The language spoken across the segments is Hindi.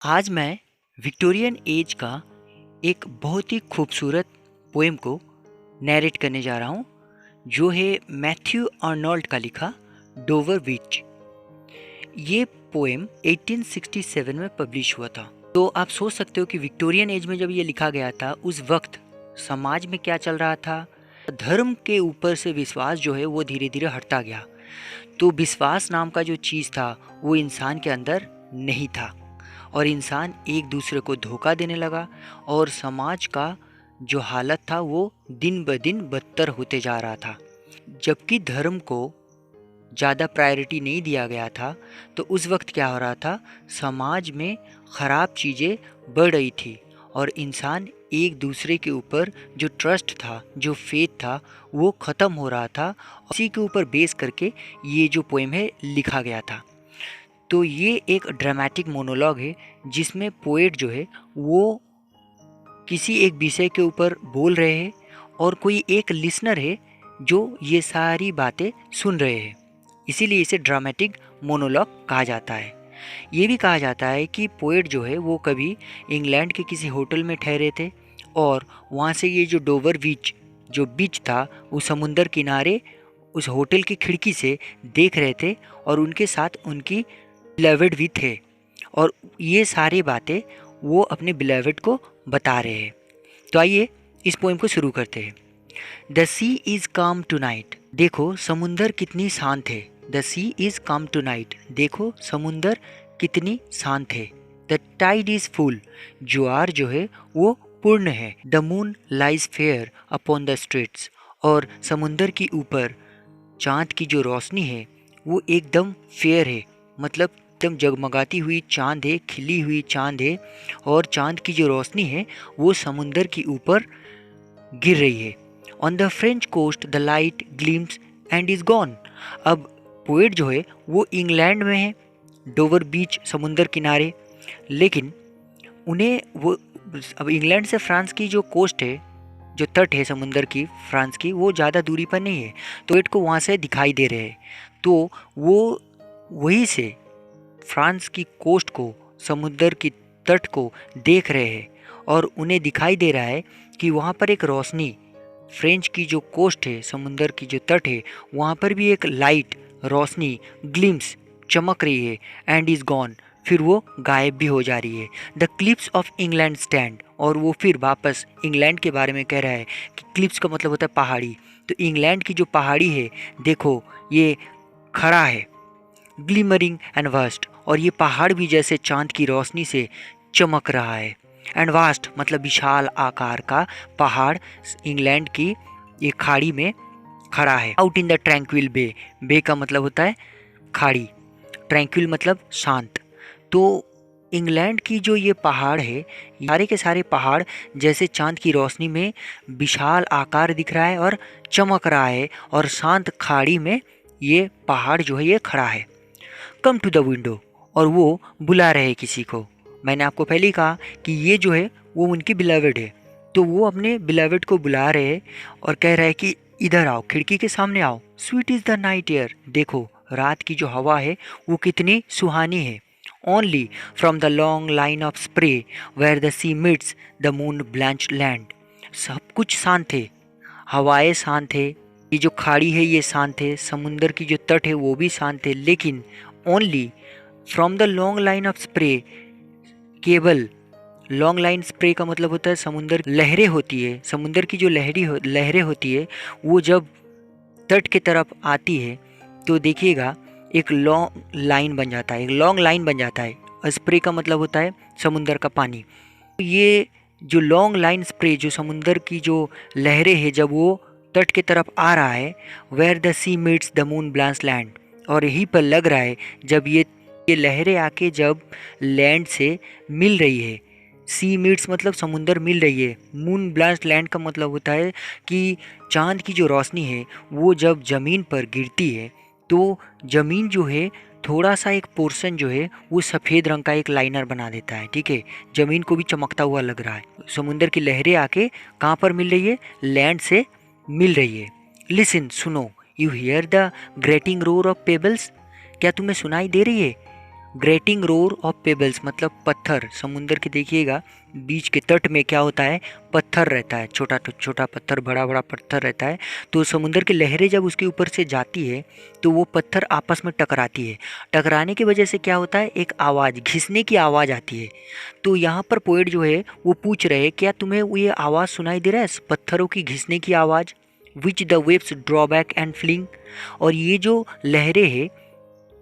आज मैं विक्टोरियन एज का एक बहुत ही खूबसूरत पोएम को नैरेट करने जा रहा हूँ, जो है मैथ्यू आर्नोल्ड का लिखा डोवर बीच। ये पोएम 1867 में पब्लिश हुआ था। तो आप सोच सकते हो कि विक्टोरियन एज में जब ये लिखा गया था, उस वक्त समाज में क्या चल रहा था। धर्म के ऊपर से विश्वास जो है वो धीरे धीरे हटता गया। तो विश्वास नाम का जो चीज़ था वो इंसान के अंदर नहीं था, और इंसान एक दूसरे को धोखा देने लगा, और समाज का जो हालत था वो दिन ब दिन बदतर होते जा रहा था। जबकि धर्म को ज़्यादा प्रायोरिटी नहीं दिया गया था, तो उस वक्त क्या हो रहा था, समाज में ख़राब चीज़ें बढ़ रही थी, और इंसान एक दूसरे के ऊपर जो ट्रस्ट था, जो फेथ था, वो ख़त्म हो रहा था। उसी के ऊपर बेस करके ये जो पोएम है लिखा गया था। तो ये एक ड्रामेटिक मोनोलॉग है, जिसमें पोएट जो है वो किसी एक विषय के ऊपर बोल रहे हैं, और कोई एक लिसनर है जो ये सारी बातें सुन रहे हैं। इसीलिए इसे ड्रामेटिक मोनोलॉग कहा जाता है। ये भी कहा जाता है कि पोएट जो है वो कभी इंग्लैंड के किसी होटल में ठहरे थे, और वहाँ से ये जो डोवर बीच जो बीच था वो समुंदर किनारे उस होटल की खिड़की से देख रहे थे, और उनके साथ उनकी बिलेवेड भी थे, और ये सारी बातें वो अपने बिलेवेड को बता रहे हैं। तो आइए इस पोएम को शुरू करते हैं। The sea is calm tonight, देखो समुंदर कितनी शांत है। The sea is calm tonight, देखो समुंदर कितनी शांत है। द टाइड इज़ फुल, ज्वार जो है वो पूर्ण है। The moon lies fair upon the straits, और समुंदर के ऊपर चाँद की जो रोशनी है वो एकदम फेयर है, मतलब एकदम जगमगाती हुई चाँद है, खिली हुई चाँद है, और चाँद की जो रोशनी है वो समुंदर के ऊपर गिर रही है। On the French coast the light gleams and is gone. अब पोएट जो है वो इंग्लैंड में है, डोवर बीच समुंदर किनारे, लेकिन उन्हें वो अब इंग्लैंड से फ्रांस की जो कोस्ट है, जो तट है समुंदर की फ्रांस की, वो ज़्यादा दूरी पर नहीं है, तो पोएट को वहाँ से दिखाई दे रहे हैं। तो वो वहीं से फ्रांस की कोस्ट को, समुद्र की तट को देख रहे हैं, और उन्हें दिखाई दे रहा है कि वहाँ पर एक रोशनी, फ्रेंच की जो कोस्ट है, समुद्र की जो तट है, वहाँ पर भी एक लाइट रोशनी ग्लिम्स चमक रही है, एंड इज़ गॉन, फिर वो गायब भी हो जा रही है। The clips of England stand, और वो फिर वापस इंग्लैंड के बारे में कह रहा है कि क्लिप्स का मतलब होता है पहाड़ी। तो इंग्लैंड की जो पहाड़ी है, देखो ये खड़ा है, ग्लिमरिंग एंड वास्ट, और ये पहाड़ भी जैसे चांद की रोशनी से चमक रहा है। एंड वास्ट मतलब विशाल आकार का पहाड़ इंग्लैंड की ये खाड़ी में खड़ा है। आउट इन द ट्रैंक्विल बे, बे का मतलब होता है खाड़ी, ट्रैंक्विल मतलब शांत। तो इंग्लैंड की जो ये पहाड़ है, सारे के सारे पहाड़ जैसे चांद की रोशनी में विशाल आकार दिख रहा है और चमक रहा है, और शांत खाड़ी में ये पहाड़ जो है ये खड़ा है। कम टू द विंडो, और वो बुला रहे किसी को। मैंने आपको पहले ही कहा कि ये जो है वो उनकी बिलेवेड है, तो वो अपने बिलेवेड को बुला रहे हैं और कह रहे हैं कि इधर आओ, खिड़की के सामने आओ। Sweet is the night air, देखो रात की जो हवा है वो कितनी सुहानी है। Only from the long line of spray where the sea meets the moon blanched land, सब कुछ शांत है, हवाएं शांत है, ये जो खाड़ी है ये शांत है, समुंदर की जो तट है वो भी शांत है, लेकिन only from the long line of spray, केवल लॉन्ग लाइन स्प्रे का मतलब होता है समुंदर लहरें होती है, समुंदर की जो लहरें होती है वो जब तट की तरफ आती है तो देखिएगा एक लॉन्ग लाइन बन जाता है, एक लॉन्ग लाइन बन जाता है। स्प्रे का मतलब होता है समुंदर का पानी। ये जो लॉन्ग लाइन स्प्रे, जो समुंदर की जो लहरें हैं, जब वो तट की तरफ आ रहा है, where the sea meets the moon blast land, और यहीं पर लग रहा है जब ये लहरें आके जब लैंड से मिल रही है। सी मीट्स मतलब समुंदर मिल रही है, मून ब्लास्ट लैंड का मतलब होता है कि चांद की जो रोशनी है वो जब ज़मीन पर गिरती है तो ज़मीन जो है थोड़ा सा एक पोर्शन जो है वो सफ़ेद रंग का एक लाइनर बना देता है, ठीक है, ज़मीन को भी चमकता हुआ लग रहा है। समुंदर की लहरें आके कहाँ पर मिल रही है, लैंड से मिल रही है। लिसन, सुनो, you hear the grating roar of pebbles, क्या तुम्हें सुनाई दे रही है ग्रेटिंग रोर ऑफ पेबल्स मतलब पत्थर। समुंदर के देखिएगा बीच के तट में क्या होता है, पत्थर रहता है, छोटा छोटा पत्थर, बड़ा बड़ा पत्थर रहता है। तो समुंदर की लहरें जब उसके ऊपर से जाती है तो वो पत्थर आपस में टकराती है। टकराने की वजह से क्या होता है, एक आवाज़, घिसने की आवाज़ आती है। तो यहाँ पर पोएट जो है वो पूछ रहे हैं, क्या तुम्हें ये आवाज़ सुनाई दे रहा है, पत्थरों की घिसने की आवाज़, which the waves draw back and fling. और ये जो लहरें हैं,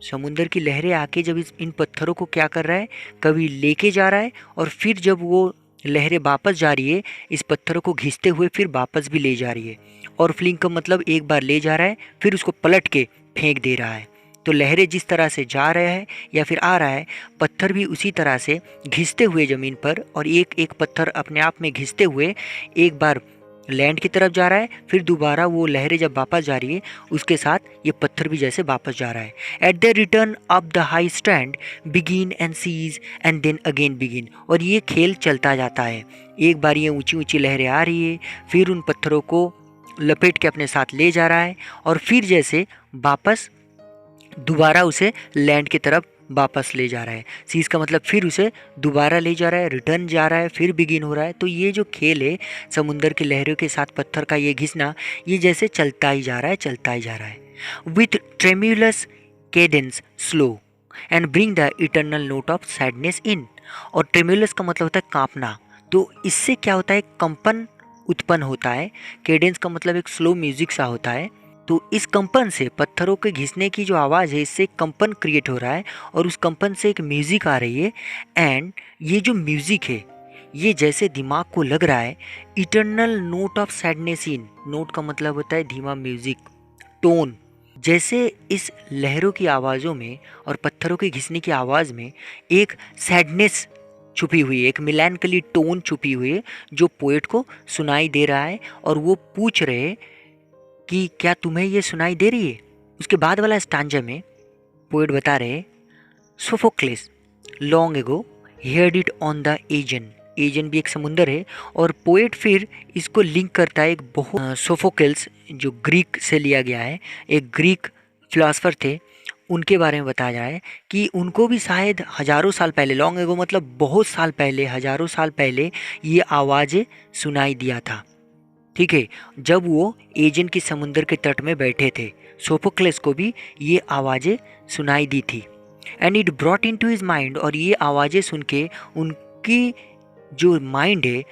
समुंदर की लहरें आके जब इन पत्थरों को क्या कर रहा है, कभी लेके जा रहा है और फिर जब वो लहरें वापस जा रही है इस पत्थरों को घिसते हुए फिर वापस भी ले जा रही है। और फ्लिंग का मतलब एक बार ले जा रहा है फिर उसको पलट के फेंक दे रहा है। तो लहरें जिस तरह से जा रहे हैं या फिर आ रहा है, पत्थर भी उसी तरह से घिसते हुए ज़मीन पर, और एक एक पत्थर अपने आप में घिसते हुए एक बार लैंड की तरफ जा रहा है, फिर दोबारा वो लहरें जब वापस जा रही है उसके साथ ये पत्थर भी जैसे वापस जा रहा है। At the return up the high stand begin and cease and then again begin. और ये खेल चलता जाता है, एक बार ये ऊंची ऊंची लहरें आ रही है, फिर उन पत्थरों को लपेट के अपने साथ ले जा रहा है और फिर जैसे वापस दोबारा उसे लैंड की तरफ वापस ले जा रहा है। सीज का मतलब फिर उसे दोबारा ले जा रहा है, रिटर्न जा रहा है, फिर बिगिन हो रहा है। तो ये जो खेल है समुंदर की लहरों के साथ पत्थर का ये घिसना, ये जैसे चलता ही जा रहा है, चलता ही जा रहा है। With tremulous cadence slow and bring the eternal note of sadness in. और ट्रेम्युलस का मतलब होता है कांपना। तो इससे क्या होता है, कंपन उत्पन्न होता है। केडेंस का मतलब एक स्लो म्यूजिक सा होता है। तो इस कंपन से, पत्थरों के घिसने की जो आवाज़ है, इससे कंपन क्रिएट हो रहा है और उस कंपन से एक म्यूज़िक आ रही है। एंड ये जो म्यूज़िक है ये जैसे दिमाग को लग रहा है eternal note of sadness in. Note का मतलब होता है धीमा म्यूज़िक, टोन। जैसे इस लहरों की आवाज़ों में और पत्थरों के घिसने की आवाज़ में एक सैडनेस छुपी हुई है, एक मिलैंकली टोन छुपी हुई है जो पोएट को सुनाई दे रहा है। और वो पूछ रहे कि क्या तुम्हें ये सुनाई दे रही है। उसके बाद वाला स्टांजा में पोएट बता रहे, Sophocles long ago heard it on the Aegean. Aegean भी एक समुंदर है और पोएट फिर इसको लिंक करता है एक बहुत, सोफोक्लेस जो ग्रीक से लिया गया है, एक ग्रीक फिलासफर थे, उनके बारे में बताया जाए कि उनको भी शायद हज़ारों साल पहले, लॉन्ग एगो मतलब बहुत साल पहले, हज़ारों साल पहले ये आवाज़ें सुनाई दिया था। ठीक है, जब वो एजन के समुंदर के तट में बैठे थे, सोफोक्लेस को भी ये आवाज़ें सुनाई दी थी। And it brought into his mind. और ये आवाज़ें सुन के उनकी जो माइंड है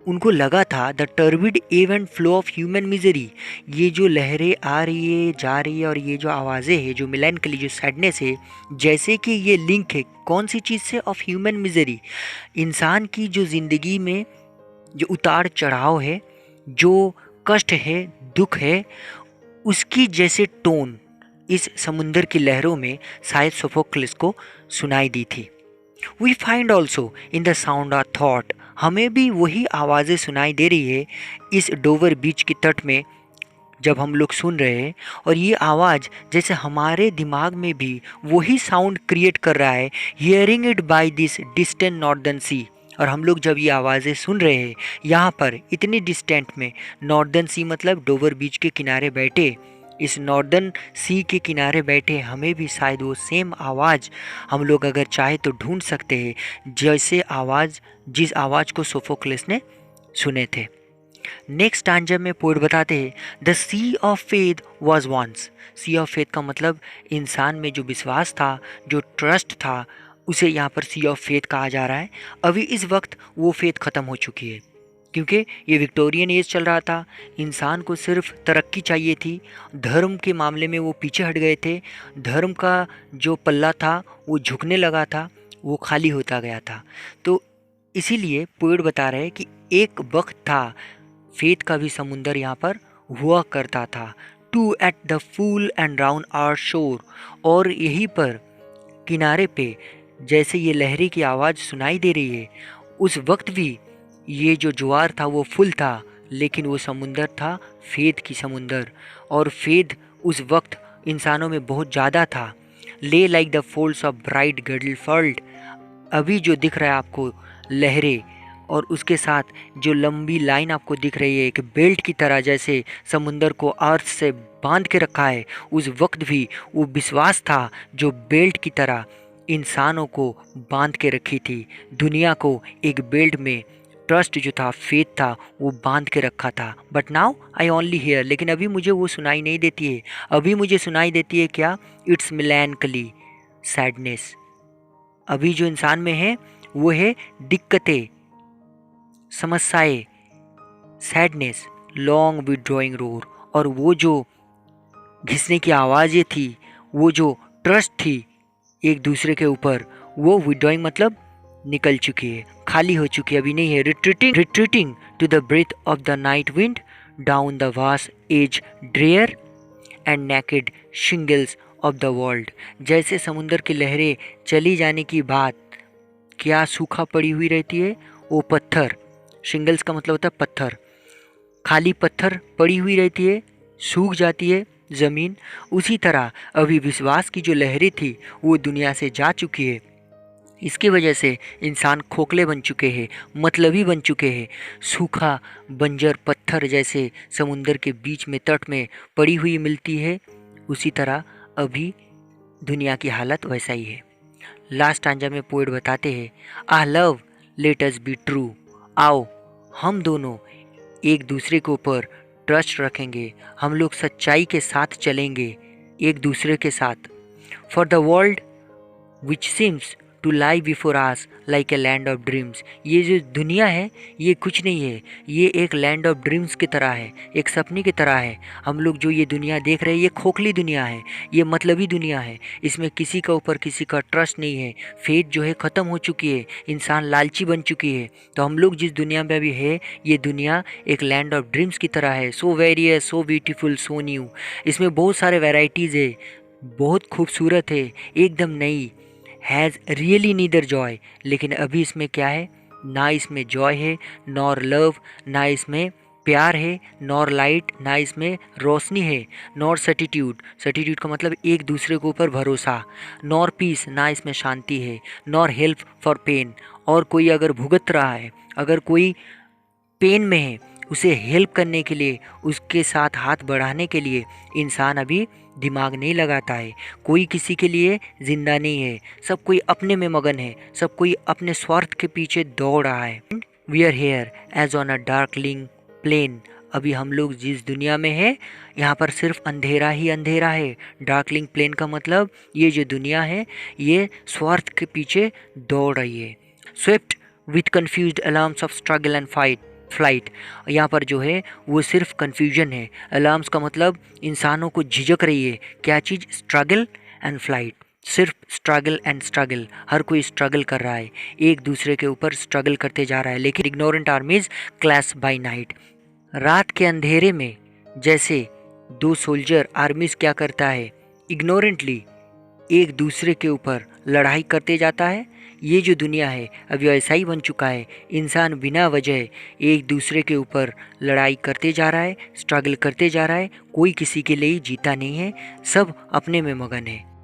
उनको लगा था द टर्बिड एव and flow of human misery. ये जो लहरें आ रही है, जा रही है, और ये जो आवाज़ें हैं, जो मिलैंकली, जो सैडनेस है, जैसे कि ये लिंक है कौन सी चीज़ से, ऑफ ह्यूमन मिजरी। इंसान की जो ज़िंदगी में जो उतार चढ़ाव है, जो कष्ट है, दुख है, उसकी जैसे टोन इस समुंदर की लहरों में शायद सोफोक्लिस को सुनाई दी थी। We find also in the sound of thought. हमें भी वही आवाज़ें सुनाई दे रही है इस डोवर बीच के तट में जब हम लोग सुन रहे हैं। और ये आवाज़ जैसे हमारे दिमाग में भी वही साउंड क्रिएट कर रहा है, hearing it by this distant northern sea. और हम लोग जब ये आवाज़ें सुन रहे हैं यहाँ पर इतनी डिस्टेंट में, नॉर्दर्न सी मतलब डोवर बीच के किनारे बैठे, इस नॉर्दर्न सी के किनारे बैठे हमें भी शायद वो सेम आवाज़ हम लोग अगर चाहे तो ढूंढ सकते हैं जैसे आवाज़, जिस आवाज़ को सोफोक्लेस ने सुने थे। नेक्स्ट स्टांजा में पोएट बताते हैं, the sea of faith was once. Sea of faith का मतलब इंसान में जो विश्वास था, जो ट्रस्ट था, उसे यहाँ पर सी ऑफ फेथ कहा जा रहा है। अभी इस वक्त वो फेथ ख़त्म हो चुकी है क्योंकि ये विक्टोरियन एज चल रहा था। इंसान को सिर्फ तरक्की चाहिए थी, धर्म के मामले में वो पीछे हट गए थे। धर्म का जो पल्ला था वो झुकने लगा था, वो खाली होता गया था। तो इसीलिए पोएट बता रहे हैं कि एक वक्त था फेथ का भी समुंदर यहाँ पर हुआ करता था। Too at the full and round our shore. और यहीं पर किनारे पे जैसे ये लहरी की आवाज़ सुनाई दे रही है, उस वक्त भी ये जो ज्वार था वो फुल था, लेकिन वो समुंदर था फेथ की समुंदर। और फेथ उस वक्त इंसानों में बहुत ज़्यादा था। Lay like the folds of bright girdle furled. अभी जो दिख रहा है आपको लहरें, और उसके साथ जो लंबी लाइन आपको दिख रही है एक बेल्ट की तरह, जैसे समुंदर को अर्थ से बांध के रखा है, उस वक्त भी वो विश्वास था जो बेल्ट की तरह इंसानों को बांध के रखी थी, दुनिया को एक बेल्ट में ट्रस्ट जो था, फेथ था, वो बांध के रखा था। But now I only here, लेकिन अभी मुझे वो सुनाई नहीं देती है। अभी मुझे सुनाई देती है क्या? It's melancholy, sadness. अभी जो इंसान में है वो है दिक्कतें, समस्याएं, सैडनेस, लॉन्ग विड्रॉइंग रोर। और वो जो घिसने की आवाज़ें थी, वो जो ट्रस्ट थी एक दूसरे के ऊपर, वो विड्रॉइंग मतलब निकल चुकी है, खाली हो चुकी है, अभी नहीं है। Retreating to the breath of the night wind down the vast edge drear and naked shingles of the world. जैसे समुंदर की लहरें चली जाने की बात क्या सूखा पड़ी हुई रहती है, वो पत्थर, शिंगल्स का मतलब होता है पत्थर, खाली पत्थर पड़ी हुई रहती है, सूख जाती है ज़मीन। उसी तरह अभी विश्वास की जो लहरें थी वो दुनिया से जा चुकी है। इसकी वजह से इंसान खोखले बन चुके हैं, मतलबी बन चुके हैं। सूखा बंजर पत्थर जैसे समुंदर के बीच में तट में पड़ी हुई मिलती है, उसी तरह अभी दुनिया की हालत वैसा ही है। लास्ट स्टांजा में पोएट बताते हैं, ah love let us be true. आओ हम दोनों एक दूसरे के ऊपर ट्रस्ट रखेंगे, हम लोग सच्चाई के साथ चलेंगे एक दूसरे के साथ। For the world which seems to lie before us like a land of dreams. ये जो दुनिया है ये कुछ नहीं है, ये एक लैंड ऑफ ड्रीम्स की तरह है, एक सपने की तरह है। हम लोग जो ये दुनिया देख रहे हैं ये खोखली दुनिया है, ये मतलबी दुनिया है, इसमें किसी का ऊपर किसी का ट्रस्ट नहीं है, फेथ जो है ख़त्म हो चुकी है, इंसान लालची बन चुकी है। तो हम लोग जिस दुनिया में अभी है ये दुनिया एक लैंड ऑफ ड्रीम्स की तरह है, so various, so beautiful, so new. इसमें बहुत सारे वेराइटीज़ है, बहुत खूबसूरत है, एकदम नई, हैज़ रियली नीदर जॉय। लेकिन अभी इसमें क्या है? ना इसमें जॉय है, नॉर लव, ना इसमें प्यार है, नॉर लाइट, ना इसमें रोशनी है, नॉर सटिट्यूड, सटिट्यूड का मतलब एक दूसरे के ऊपर भरोसा, नॉर पीस, ना इसमें शांति है, नॉर हेल्प फॉर पेन। और कोई अगर भुगत रहा है, अगर कोई पेन में है, उसे हेल्प करने के लिए, उसके साथ हाथ बढ़ाने के लिए इंसान अभी दिमाग नहीं लगाता है। कोई किसी के लिए जिंदा नहीं है, सब कोई अपने में मगन है, सब कोई अपने स्वार्थ के पीछे दौड़ रहा है। We are here as on a darkling plain. अभी हम लोग जिस दुनिया में है यहाँ पर सिर्फ अंधेरा ही अंधेरा है। डार्कलिंग प्लेन का मतलब ये जो दुनिया है ये स्वार्थ के पीछे दौड़ रही है। Swift with confused alarms of struggle and flight. यहाँ पर जो है वो सिर्फ कन्फ्यूजन है। अलार्म्स का मतलब इंसानों को झिझक रही है, क्या चीज़? Struggle and flight. सिर्फ स्ट्रगल एंड स्ट्रगल, हर कोई स्ट्रगल कर रहा है, एक दूसरे के ऊपर स्ट्रगल करते जा रहा है। लेकिन ignorant armies clash by night. रात के अंधेरे में जैसे दो सोल्जर आर्मीज क्या करता है? इग्नोरेंटली एक दूसरे के ऊपर लड़ाई करते जाता है। ये जो दुनिया है अभी ऐसा ही बन चुका है, इंसान बिना वजह एक दूसरे के ऊपर लड़ाई करते जा रहा है, स्ट्रगल करते जा रहा है, कोई किसी के लिए जीता नहीं है, सब अपने में मगन है।